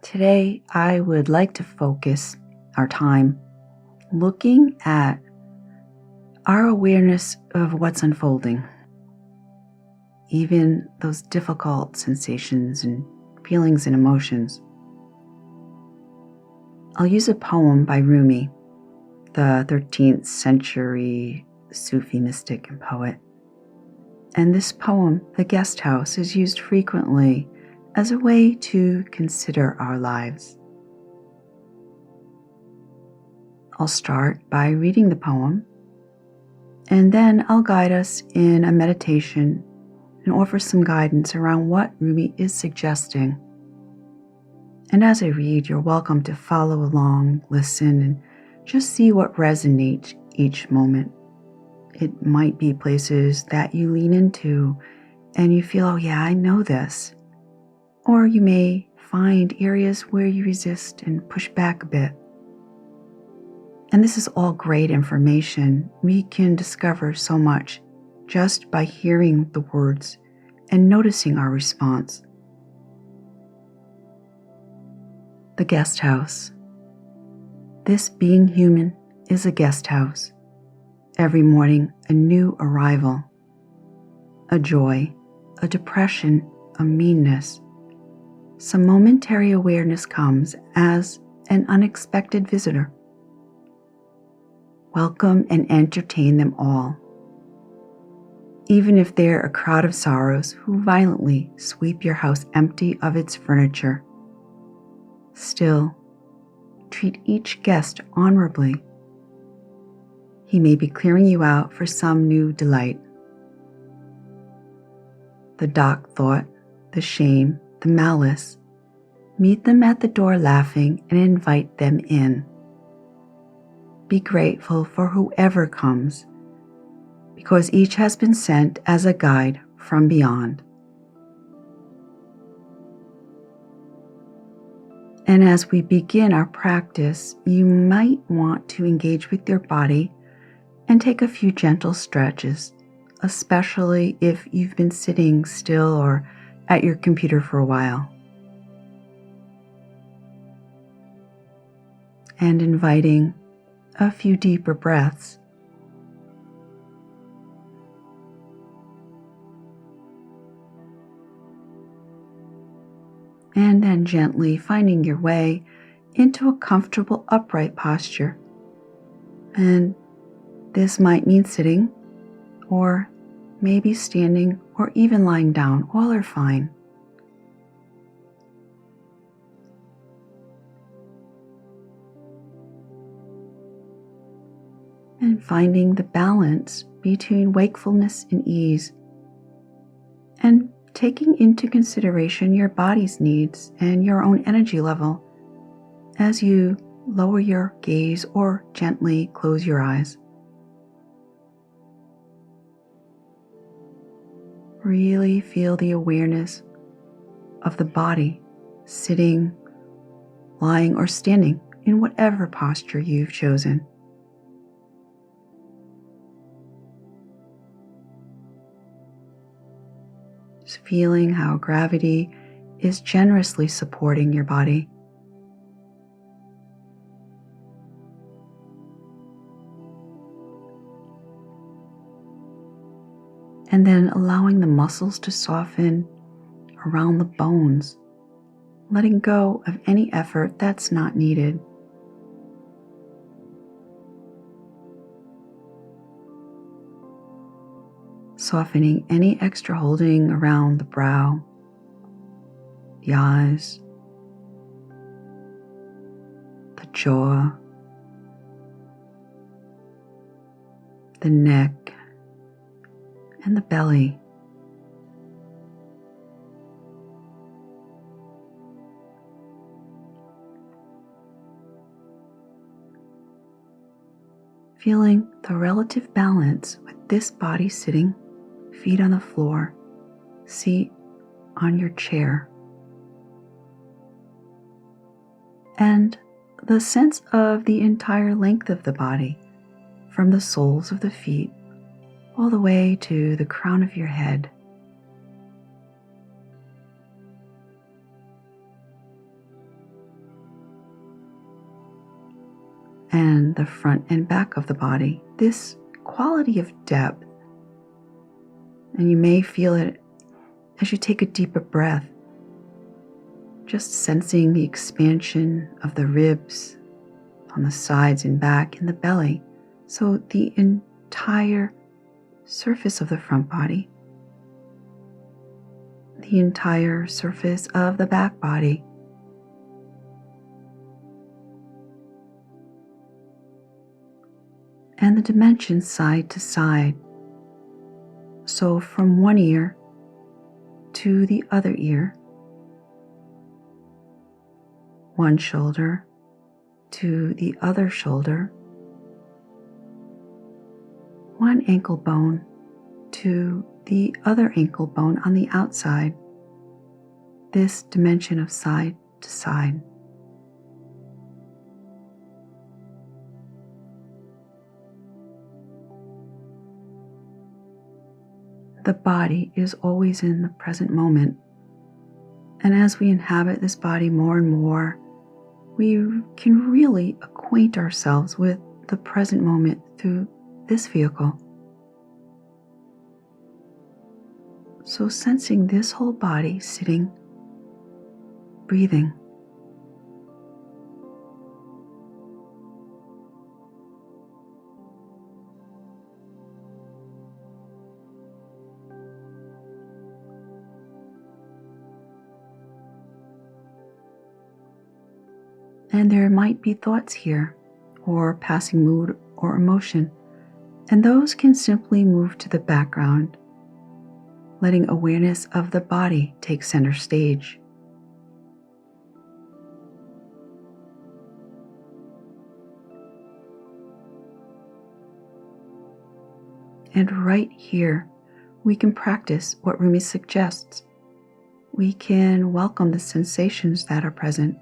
Today, I would like to focus our time looking at our awareness of what's unfolding, even those difficult sensations and feelings and emotions. I'll use a poem by Rumi, the 13th century Sufi mystic and poet. And this poem, The Guest House, is used frequently as a way to consider our lives. I'll start by reading the poem, and then I'll guide us in a meditation and offer some guidance around what Rumi is suggesting. And as I read, you're welcome to follow along, listen, and just see what resonates each moment. It might be places that you lean into and you feel, oh yeah, I know this. Or you may find areas where you resist and push back a bit. And this is all great information. We can discover so much just by hearing the words and noticing our response. The guest house. This being human is a guest house. Every morning, a new arrival, a joy, a depression, a meanness. Some momentary awareness comes as an unexpected visitor. Welcome and entertain them all, even if they're a crowd of sorrows who violently sweep your house empty of its furniture. Still, treat each guest honorably. He may be clearing you out for some new delight. The dark thought, the shame, the malice, meet them at the door laughing and invite them in. Be grateful for whoever comes, because each has been sent as a guide from beyond. And as we begin our practice, you might want to engage with your body and take a few gentle stretches, especially if you've been sitting still or at your computer for a while. And inviting a few deeper breaths. And then gently finding your way into a comfortable upright posture. And this might mean sitting, or maybe standing, or even lying down. All are fine. And finding the balance between wakefulness and ease, and taking into consideration your body's needs and your own energy level as you lower your gaze or gently close your eyes. Really feel the awareness of the body sitting, lying, or standing in whatever posture you've chosen. Just feeling how gravity is generously supporting your body. And then allowing the muscles to soften around the bones, letting go of any effort that's not needed. Softening any extra holding around the brow, the eyes, the jaw, the neck, and the belly. Feeling the relative balance with this body sitting, feet on the floor, seat on your chair. And the sense of the entire length of the body, from the soles of the feet all the way to the crown of your head. and the front and back of the body, this quality of depth. And you may feel it as you take a deeper breath, just sensing the expansion of the ribs on the sides and back and the belly. So the entire surface of the front body, the entire surface of the back body, and the dimensions side to side. So from one ear to the other ear, one shoulder to the other shoulder, one ankle bone to the other ankle bone on the outside, this dimension of side to side. The body is always in the present moment, and as we inhabit this body more and more, we can really acquaint ourselves with the present moment through this vehicle. So sensing this whole body sitting, breathing. And there might be thoughts here, or passing mood or emotion, and those can simply move to the background, letting awareness of the body take center stage. And right here, we can practice what Rumi suggests. We can welcome the sensations that are present.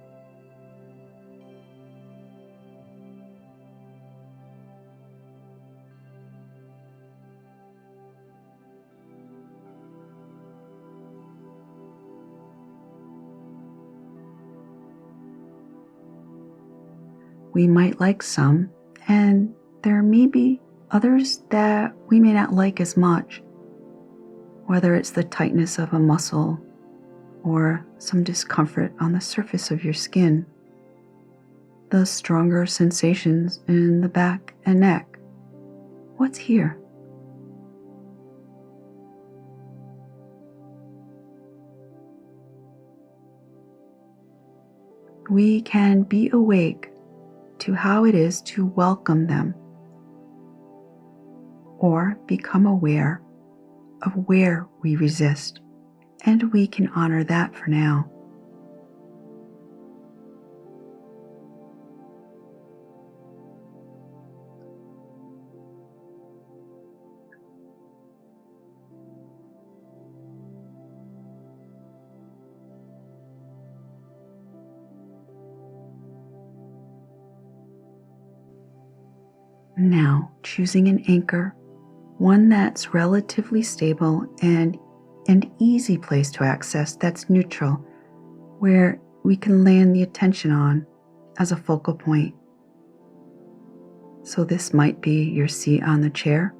We might like some, and there may be others that we may not like as much, whether it's the tightness of a muscle or some discomfort on the surface of your skin, the stronger sensations in the back and neck. What's here? We can be awake to how it is to welcome them, or become aware of where we resist, and we can honor that for now. Now, choosing an anchor, one that's relatively stable and an easy place to access, that's neutral, where we can land the attention on as a focal point. So this might be your seat on the chair,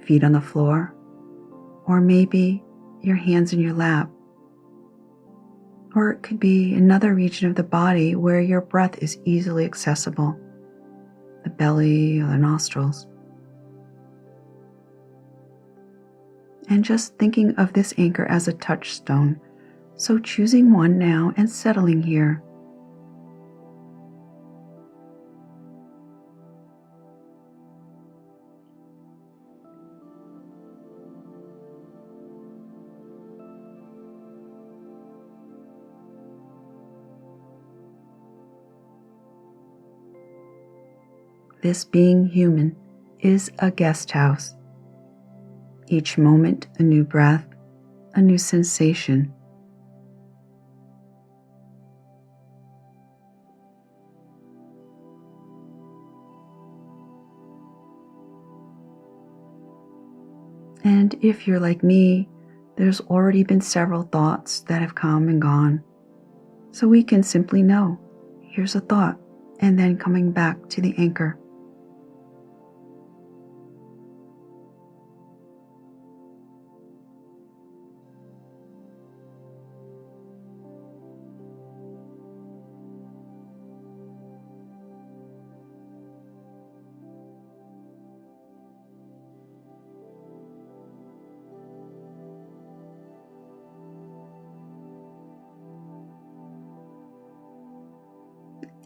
feet on the floor, or maybe your hands in your lap. Or it could be another region of the body where your breath is easily accessible, the belly or the nostrils. And just thinking of this anchor as a touchstone, so choosing one now and settling here. This being human is a guest house. Each moment a new breath, a new sensation. And if you're like me, there's already been several thoughts that have come and gone. So we can simply know, here's a thought, and then coming back to the anchor.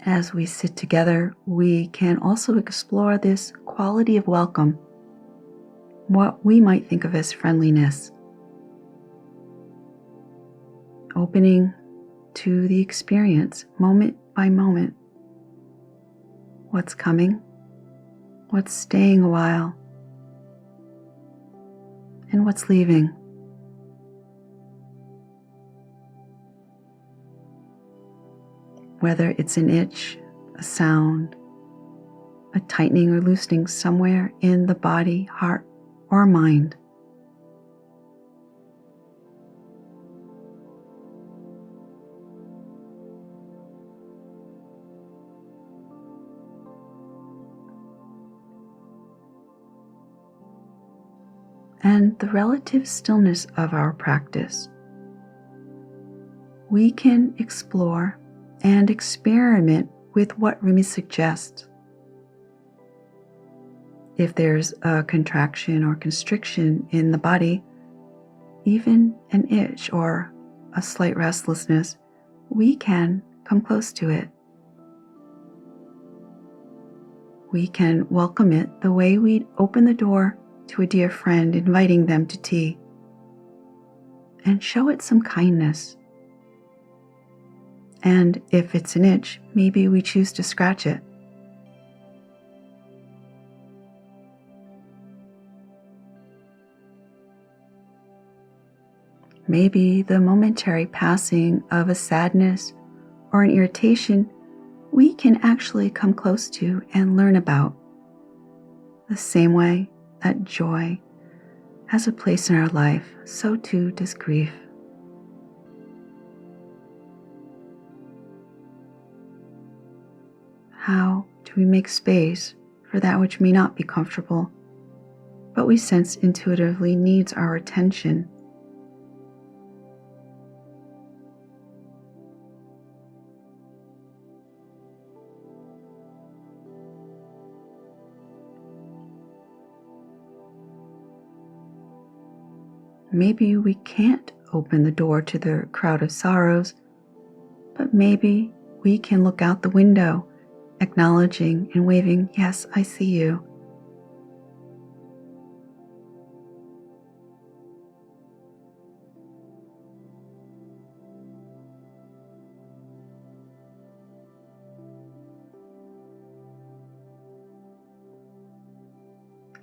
As we sit together, we can also explore this quality of welcome, what we might think of as friendliness, opening to the experience moment by moment. What's coming, what's staying a while, and what's leaving. Whether it's an itch, a sound, a tightening or loosening somewhere in the body, heart, or mind. And the relative stillness of our practice. We can explore and experiment with what Rumi suggests. If there's a contraction or constriction in the body, even an itch or a slight restlessness, we can come close to it. We can welcome it the way we'd open the door to a dear friend inviting them to tea, and show it some kindness. And if it's an itch, maybe we choose to scratch it. Maybe the momentary passing of a sadness or an irritation we can actually come close to and learn about. The same way that joy has a place in our life, so too does grief. How do we make space for that which may not be comfortable, but we sense intuitively needs our attention? Maybe we can't open the door to the crowd of sorrows, but maybe we can look out the window, acknowledging and waving, "Yes, I see you."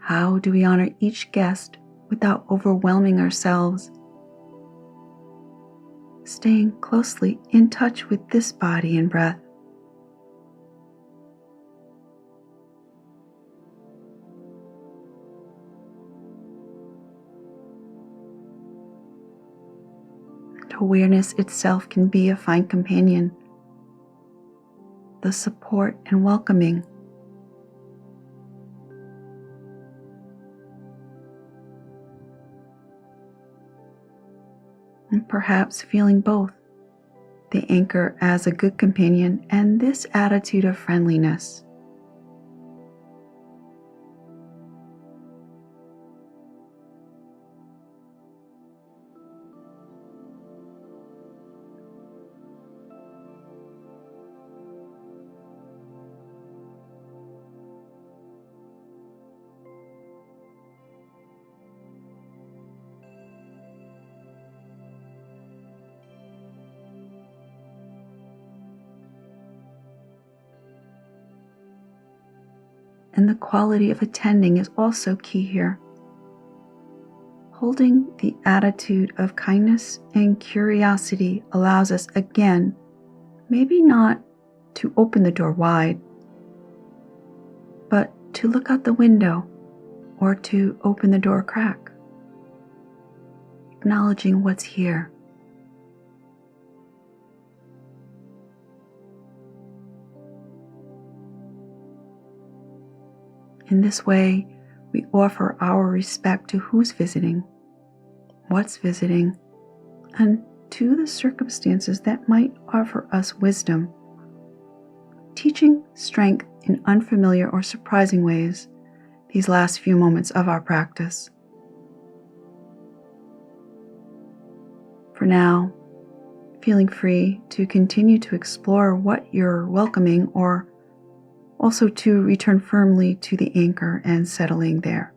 How do we honor each guest without overwhelming ourselves? Staying closely in touch with this body and breath. Awareness itself can be a fine companion, the support and welcoming. And perhaps feeling both, the anchor as a good companion and this attitude of friendliness. And the quality of attending is also key here. Holding the attitude of kindness and curiosity allows us again, maybe not to open the door wide, but to look out the window or to open the door crack, acknowledging what's here. In this way, we offer our respect to who's visiting, what's visiting, and to the circumstances that might offer us wisdom, teaching strength in unfamiliar or surprising ways these last few moments of our practice. For now, feeling free to continue to explore what you're welcoming, or also to return firmly to the anchor and settling there.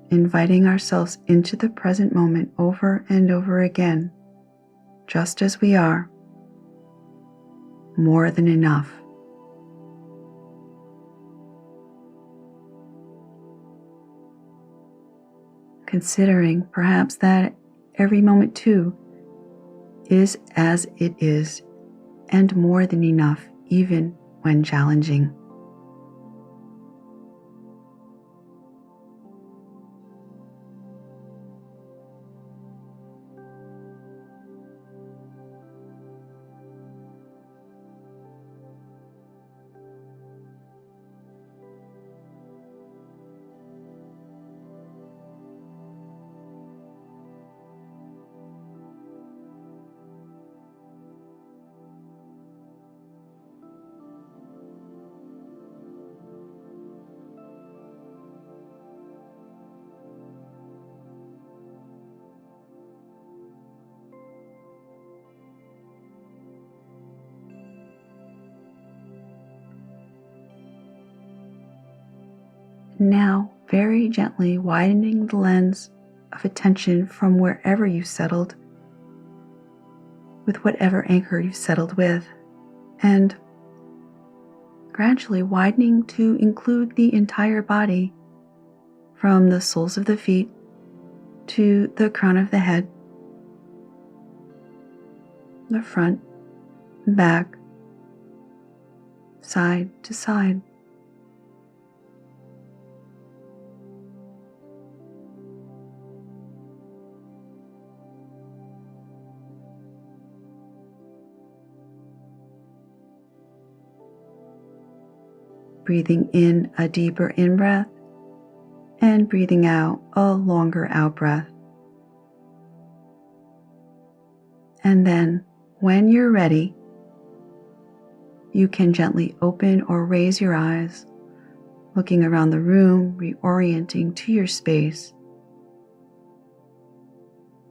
Inviting ourselves into the present moment over and over again, just as we are, more than enough. Considering perhaps that every moment too is as it is, and more than enough, even when challenging. Now, very gently widening the lens of attention from wherever you settled, with whatever anchor you settled with, and gradually widening to include the entire body, from the soles of the feet to the crown of the head, the front, back, side to side. Breathing in a deeper in-breath and breathing out a longer out-breath. And then, when you're ready, you can gently open or raise your eyes, looking around the room, reorienting to your space,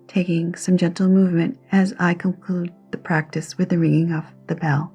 taking some gentle movement as I conclude the practice with the ringing of the bell.